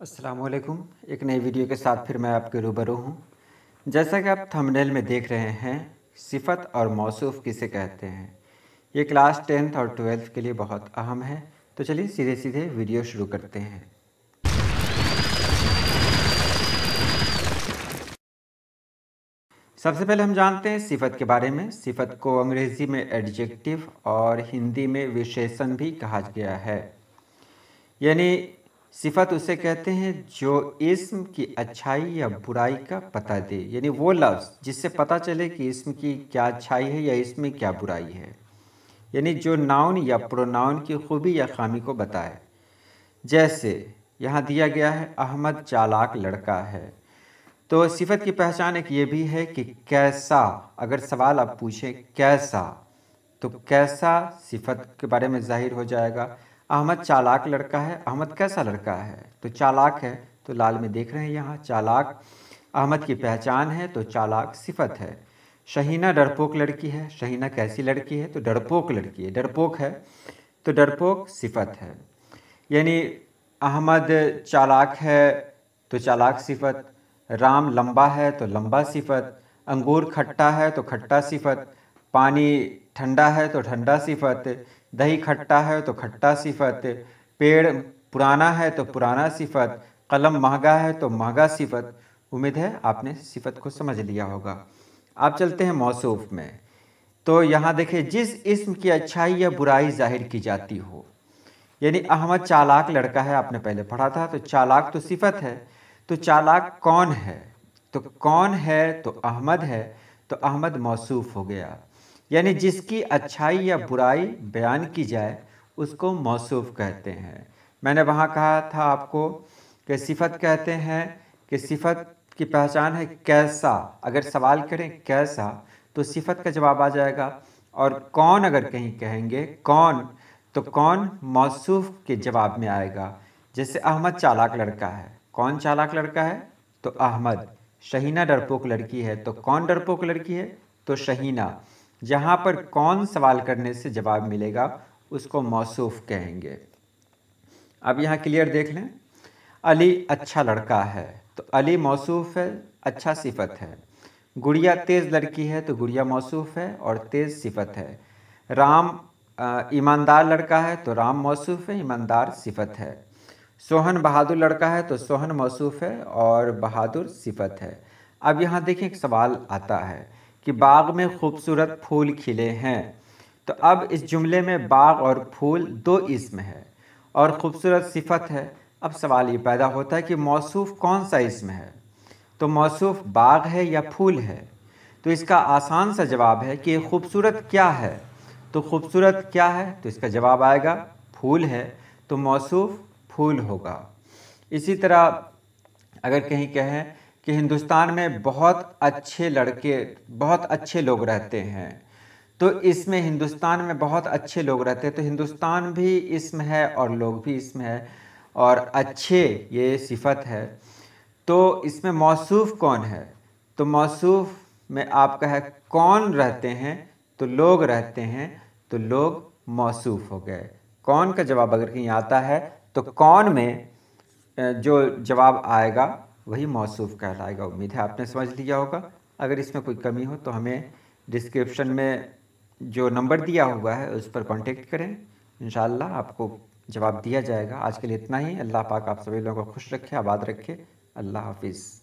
अस्सलामुअलैकुम। एक नई वीडियो के साथ फिर मैं आपके रूबरू हूँ। जैसा कि आप थंबनेल में देख रहे हैं, सिफ़त और मौसूफ़ किसे कहते हैं। ये क्लास 10th और 12th के लिए बहुत अहम है। तो चलिए सीधे सीधे वीडियो शुरू करते हैं। सबसे पहले हम जानते हैं सिफ़त के बारे में। सिफ़त को अंग्रेज़ी में एडजेक्टिव और हिंदी में विशेषण भी कहा गया है। यानी सिफ़त उसे कहते हैं जो इस्म की अच्छाई या बुराई का पता दे, यानी वो लफ्ज़ जिससे पता चले कि इस्म की क्या अच्छाई है या इसमें क्या बुराई है, यानी जो नाउन या प्रोनाउन की खूबी या खामी को बताए। जैसे यहाँ दिया गया है, अहमद चालाक लड़का है। तो सिफ़त की पहचान एक ये भी है कि कैसा, अगर सवाल आप पूछें कैसा, तो कैसा सिफ़त के बारे में ज़ाहिर हो जाएगा। अहमद चालाक लड़का है, अहमद कैसा लड़का है, तो चालाक है, तो लाल में देख रहे हैं यहाँ चालाक अहमद की पहचान है, तो चालाक सिफ़त है। शहीना डरपोक लड़की है, शहीना कैसी लड़की है, तो डरपोक लड़की है, डरपोक है, तो डरपोक सिफ़त है। यानी अहमद चालाक है तो चालाक सिफ़त, राम लंबा है तो लंबा सिफ़त, अंगूर खट्टा है तो खट्टा सिफ़त, पानी ठंडा है तो ठंडा सिफ़त, दही खट्टा है तो खट्टा सिफ़त, पेड़ पुराना है तो पुराना सिफ़त, कलम महंगा है तो महंगा सिफ़त। उम्मीद है आपने सिफ़त को समझ लिया होगा। आप चलते हैं मौसूफ़ में। तो यहाँ देखिए, जिस इस्म की अच्छाई या बुराई ज़ाहिर की जाती हो, यानी अहमद चालाक लड़का है, आपने पहले पढ़ा था, तो चालाक तो सिफ़त है। तो चालाक कौन है, तो कौन है तो अहमद है, तो अहमद मौसूफ़ हो गया। यानी जिसकी अच्छाई या बुराई बयान की जाए उसको मौसूफ़ कहते हैं। मैंने वहाँ कहा था आपको कि सिफ़त कहते हैं कि सिफ़त की पहचान है कैसा। अगर सवाल करें कैसा, तो सिफ़त का जवाब आ जाएगा। और कौन अगर कहीं कहेंगे कौन, तो कौन मौसूफ़ के जवाब में आएगा। जैसे अहमद चालाक लड़का है, कौन चालाक लड़का है, तो अहमद। शहीना डरपोक लड़की है, तो कौन डरपोक लड़की है, तो शहीना। जहाँ पर कौन सवाल करने से जवाब मिलेगा उसको मौसूफ़ कहेंगे। अब यहाँ क्लियर देख लें, अली अच्छा लड़का है, तो अली मौसूफ़ है, अच्छा सिफ़त है। गुड़िया तेज़ लड़की है, तो गुड़िया मौसूफ़ है और तेज़ सिफ़त है। राम ईमानदार लड़का है, तो राम मौसूफ़ है, ईमानदार सिफ़त है। सोहन बहादुर लड़का है, तो सोहन मौसूफ़ है और बहादुर सिफ़त है। अब यहाँ देखिए, एक सवाल आता है कि बाग में खूबसूरत फूल खिले हैं। तो अब इस जुमले में बाग और फूल दो इस्म है और खूबसूरत सिफ़त है। अब सवाल ये पैदा होता है कि मौसूफ़ कौन सा इस्म है, तो मौसूफ़ बाग है या फूल है। तो इसका आसान सा जवाब है कि खूबसूरत क्या है, तो खूबसूरत क्या है, तो इसका जवाब आएगा फूल है, तो मौसूफ़ फूल होगा। इसी तरह अगर कहीं कहें कि हिंदुस्तान में बहुत अच्छे लड़के, बहुत अच्छे लोग रहते हैं, तो इसमें हिंदुस्तान में बहुत अच्छे लोग रहते हैं, तो हिंदुस्तान भी इसम है और लोग भी इसम है और अच्छे ये सिफ़त है। तो इसमें मौसूफ़ कौन है, तो मौसूफ़ में आपका है कौन रहते हैं, तो लोग रहते हैं, तो लोग मौसूफ़ हो गए। कौन का जवाब अगर कहीं आता है तो कौन में जो जवाब आएगा वही मौसूफ़ कहलाएगा। उम्मीद है आपने समझ लिया होगा। अगर इसमें कोई कमी हो तो हमें डिस्क्रिप्शन में जो नंबर दिया हुआ है उस पर कांटेक्ट करें, इंशाअल्लाह आपको जवाब दिया जाएगा। आज के लिए इतना ही। अल्लाह पाक आप सभी लोगों को खुश रखे, आबाद रखे। अल्लाह हाफिज़।